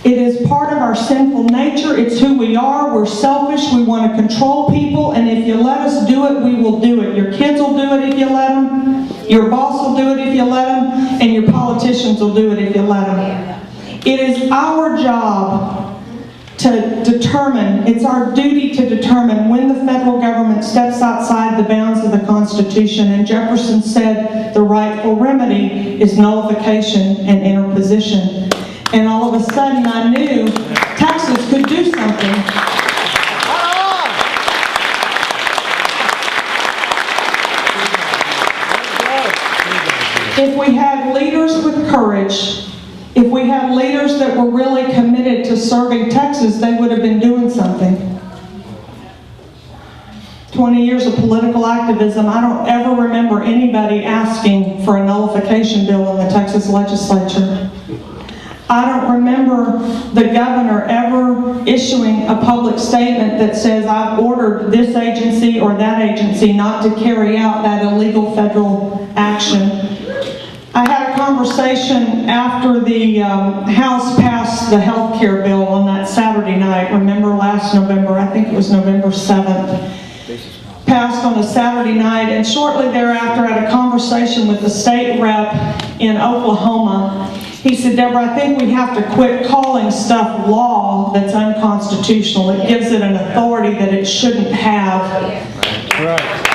It is part of our sinful nature. It's who we are. We're selfish. We want to control people. And if you let us do it, we will do it. Your kids will do it if you let them. Your boss will do it if you let them. And your politicians will do it if you let them. It is our job to determine, it's our duty to determine when the federal government steps outside the bounds of the Constitution. And Jefferson said the rightful remedy is nullification and interposition. And all of a sudden I knew Texas could do something. If we had leaders with courage, if we had leaders that were really committed to serving Texas, they would have been doing something. 20 years of political activism, I don't ever remember anybody asking for a nullification bill in the Texas legislature. I don't remember the governor ever issuing a public statement that says, I've ordered this agency or that agency not to carry out that illegal federal action. I had a conversation after the House passed the health care bill on that Saturday night. Remember last November, I think it was November 7th. Passed on a Saturday night, and shortly thereafter I had a conversation with the state rep in Oklahoma. He said, Deborah, I think we have to quit calling stuff law that's unconstitutional. It gives it an authority that it shouldn't have. Right.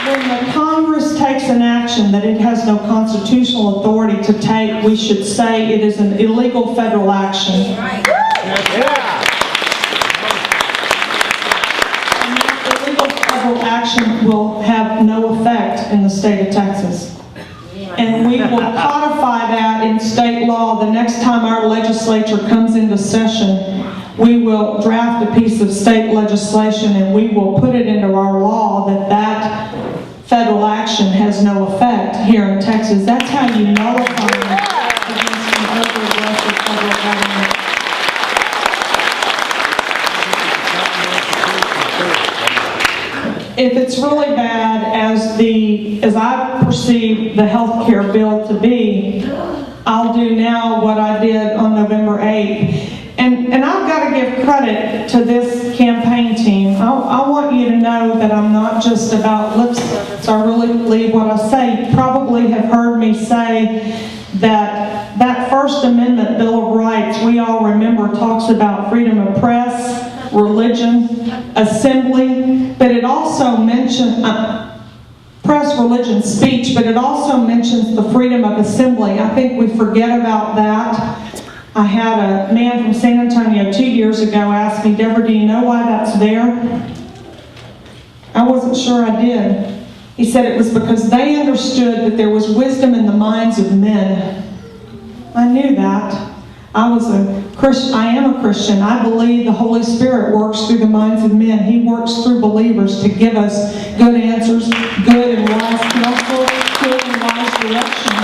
When the Congress takes an action that it has no constitutional authority to take, we should say it is an illegal federal action. And that illegal federal action will have no effect in the state of Texas. And we will codify that in state law the next time our legislature comes into session. We will draft a piece of state legislation and we will put it into our law that federal action has no effect here in Texas. That's how you nullify against an over-aggressive federal government. If it's really bad as I perceive the health care bill to be, I'll do now what I did on November 8th. And I've got to give credit to this campaign team. I want you to know that I'm not just about lip service. I really believe what I say. You probably have heard me say that First Amendment Bill of Rights, we all remember, talks about freedom of press, religion, assembly, but it also mentions press, religion, speech, but it also mentions the freedom of assembly. I think we forget about that. I had a man from San Antonio 2 years ago ask me, Deborah, do you know why that's there? I wasn't sure I did. He said it was because they understood that there was wisdom in the minds of men. I knew that. I am a Christian. I believe the Holy Spirit works through the minds of men. He works through believers to give us good answers, good and wise counsel, good and wise direction.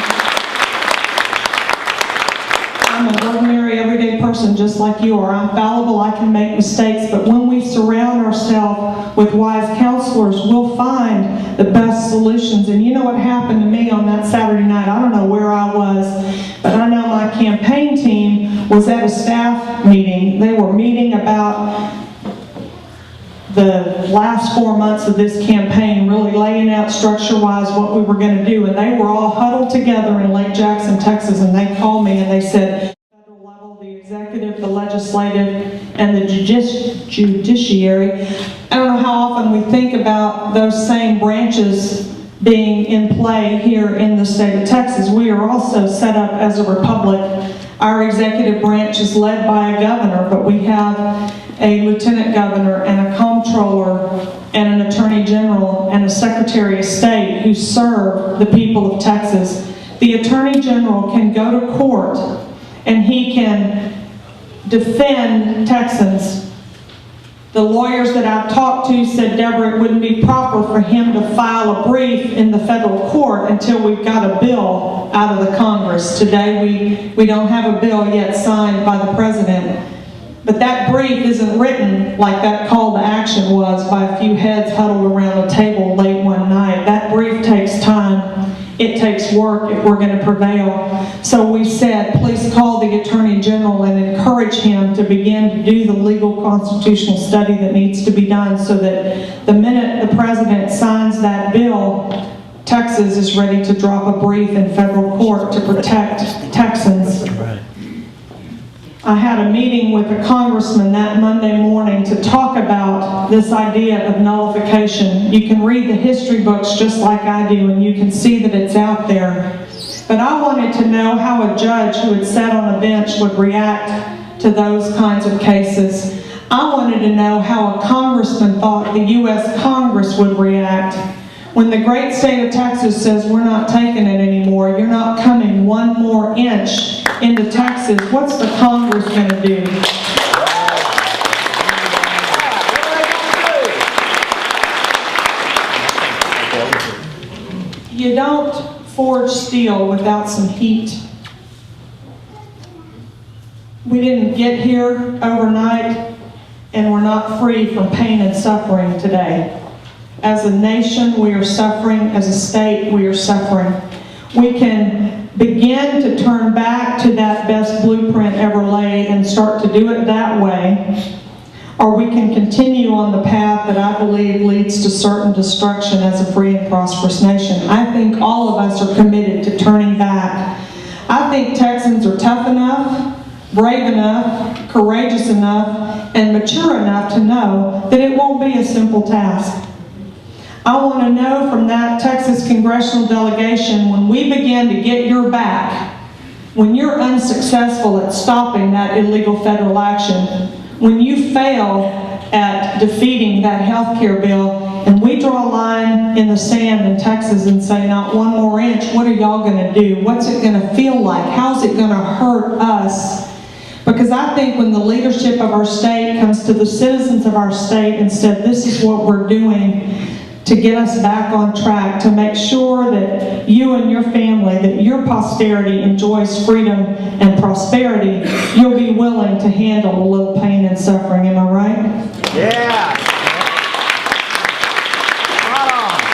I'm an ordinary, everyday person just like you are. I'm fallible, I can make mistakes, but when we surround ourselves with wise counselors, we'll find the best solutions. And you know what happened to me on that Saturday night? I don't know where I was, but I know my campaign team was at a staff meeting. They were meeting about the last 4 months of this campaign, really laying out structure-wise what we were going to do. And they were all huddled together in Lake Jackson, Texas, and they called me and they said, federal level, the executive, the legislative, and the judiciary. I don't know how often we think about those same branches being in play here in the state of Texas. We are also set up as a republic. Our executive branch is led by a governor, but we have a lieutenant governor and a comptroller and an attorney general and a secretary of state who serve the people of Texas. The attorney general can go to court and he can defend Texans. The lawyers that I've talked to said, Deborah, it wouldn't be proper for him to file a brief in the federal court until we've got a bill out of the Congress. Today we don't have a bill yet signed by the president. But that brief isn't written like that call to action was by a few heads huddled around a table late one night. That brief takes time. it takes work if we're going to prevail. So we said, please call the Attorney General and encourage him to begin to do the legal constitutional study that needs to be done so that the minute the President signs that bill, Texas is ready to drop a brief in federal court to protect Texans. I had a meeting with a congressman that Monday morning to talk about this idea of nullification. You can read the history books just like I do, and you can see that it's out there. But I wanted to know how a judge who had sat on a bench would react to those kinds of cases. I wanted to know how a congressman thought the U.S. Congress would react when the great state of Texas says, we're not taking it anymore, you're not coming one more inch into Texas. What's the Congress going to do? You don't forge steel without some heat. We didn't get here overnight, and we're not free from pain and suffering today. As a nation, we are suffering. As a state, we are suffering. We can begin to turn back to that best blueprint ever laid and start to do it that way, or we can continue on the path that I believe leads to certain destruction as a free and prosperous nation. I think all of us are committed to turning back. I think Texans are tough enough, brave enough, courageous enough, and mature enough to know that it won't be a simple task. I want to know from that Texas congressional delegation, when we begin to get your back, when you're unsuccessful at stopping that illegal federal action, when you fail at defeating that health care bill, and we draw a line in the sand in Texas and say, not one more inch, what are y'all going to do? What's it going to feel like? How's it going to hurt us? Because I think when the leadership of our state comes to the citizens of our state and said, this is what we're doing to get us back on track, to make sure that you and your family, that your posterity enjoys freedom and prosperity, you'll be willing to handle a little pain and suffering. Am I right? Yeah.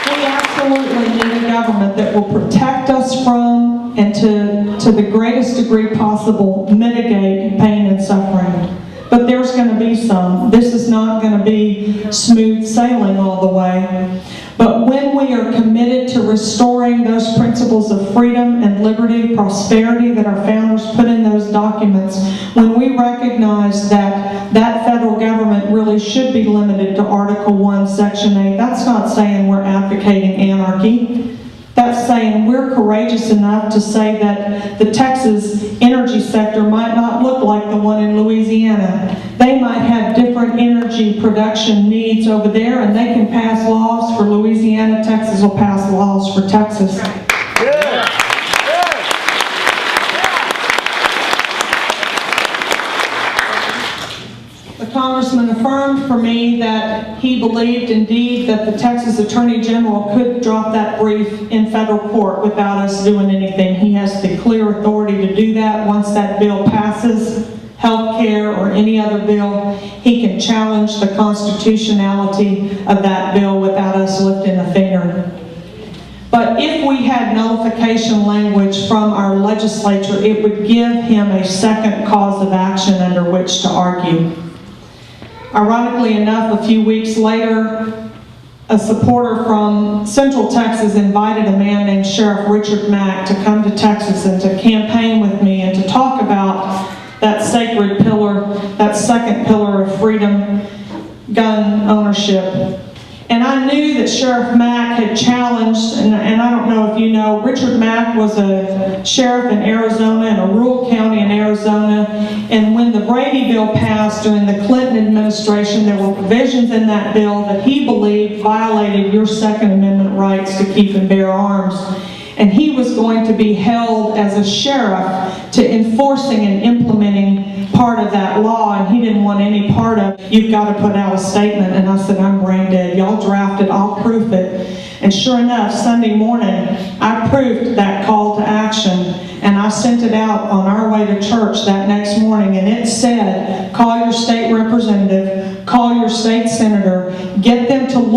We absolutely need a government that will protect us from and to the greatest degree possible mitigate pain and suffering. But there's going to be some. This is not going to be smooth sailing all the way. But when we are committed to restoring those principles of freedom and liberty, prosperity that our founders put in those documents, when we recognize that that federal government really should be limited to Article 1, Section 8, that's not saying we're advocating anarchy. That's saying we're courageous enough to say that the Texas energy sector might not look like the one in Louisiana. They might have different energy production needs over there, and they can pass laws for Louisiana. Texas will pass laws for Texas. Good. The congressman affirmed for me that he believed indeed that the Texas Attorney General could drop that brief in federal court without us doing anything. He has the clear authority to do that once that bill passes. Health care or any other bill, he can challenge the constitutionality of that bill without us lifting a finger. But if we had nullification language from our legislature, it would give him a second cause of action under which to argue. Ironically enough, a few weeks later, a supporter from Central Texas invited a man named Sheriff Richard Mack to come to Texas and to campaign with me and to talk about that sacred pillar, that second pillar of freedom, gun ownership. And I knew that Sheriff Mack had challenged, and I don't know if you know, Richard Mack was a sheriff in Arizona, in a rural county in Arizona, and when the Brady bill passed during the Clinton administration, there were provisions in that bill that he believed violated your Second Amendment rights to keep and bear arms. And he was going to be held as a sheriff to enforcing and implementing part of that law, and he didn't want any part of it. You've got to put out a statement. And I said, I'm brain dead. Y'all draft it, I'll proof it. And sure enough, Sunday morning, I proofed that call to action, and I sent it out on our way to church that next morning, and it said, call your state representative, call your state senator, get them to look